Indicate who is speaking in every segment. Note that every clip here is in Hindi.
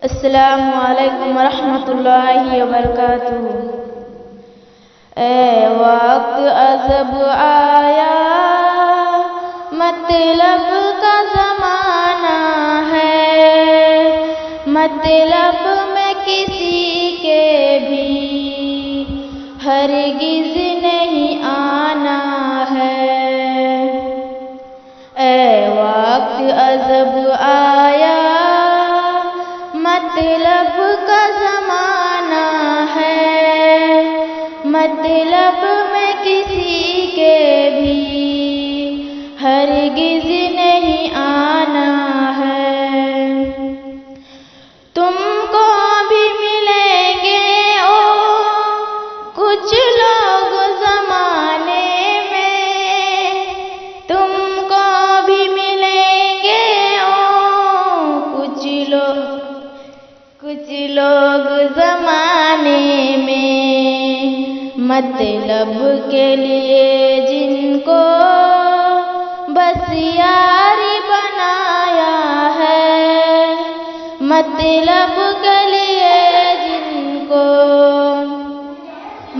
Speaker 1: अस्सलामु अलैकुम वरहमतुल्लाहि वबरकातुहू। ए वक्त अजब आया, मतलब का ज़माना है, मतलब में किसी के भी हरगिज़ नहीं आना है। ए वक्त अजब आया, मतलब का ज़माना है, मतलब में किसी के भी हरगिज़ नहीं आना है। तुमको भी मिलेंगे ओ कुछ लोग ज़माने में, तुमको भी मिलेंगे ओ कुछ लोग ज़माने में, मतलब के लिए जिनको बस यार बनाया है, मतलब के लिए जिनको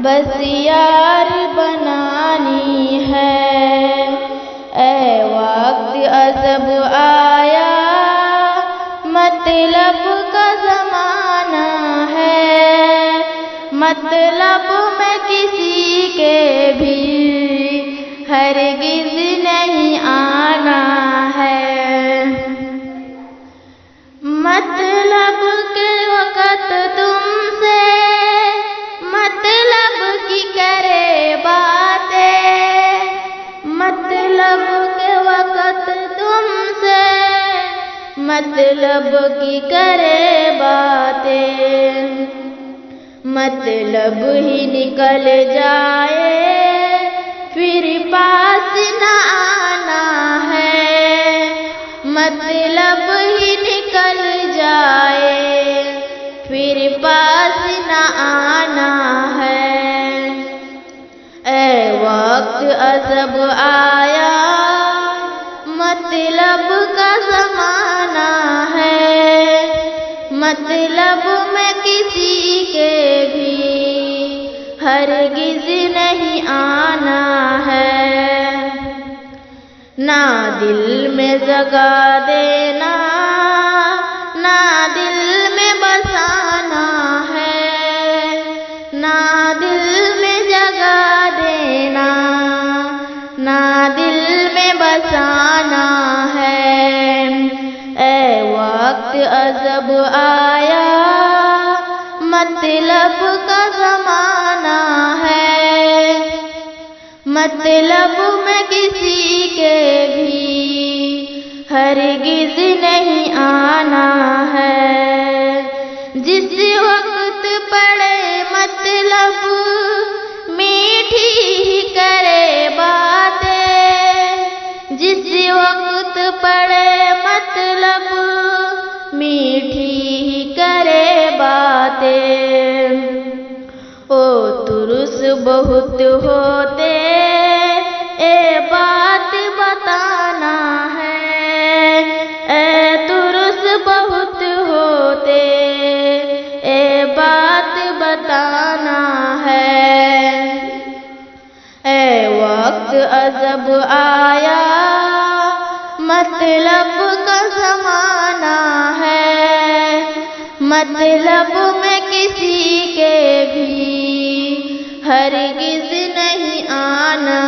Speaker 1: बस यार बनानी है। ए वक्त अजब आया, मतलब का ज़माना है, मतलब में किसी के भी हरगिज़ नहीं आना है। मतलब के वक़्त तुमसे मतलब की करे बातें, मतलब के वक़्त तुमसे मतलब की करे बातें, मतलब ही निकल जाए फिर पास न आना है, मतलब ही निकल जाए फिर पास न आना है। ए वक्त अजब आया, मतलब का ज़माना है, मतलब में किसी के भी हरगिज़ नहीं आना है। ना दिल में जगह देना, ना दिल में बसाना है, ना दिल में जगह देना, ना दिल में बसाना है। ए वक्त अजब आया, मतलब का ज़माना है, मतलब में किसी के भी हरगिज़ नहीं आना है। जिस वक्त पड़े मतलब मीठी ही करे बातें, जिस वक्त पड़े मतलब मीठी ही करे बातें। ओ तुरुस बहुत होते ए बात बताना है, ए तुरुस बहुत होते ए बात बताना है। ए वक्त अजब आया, मतलब का ज़माना है, मतलब में किसी के भी हरगिज़ नहीं आना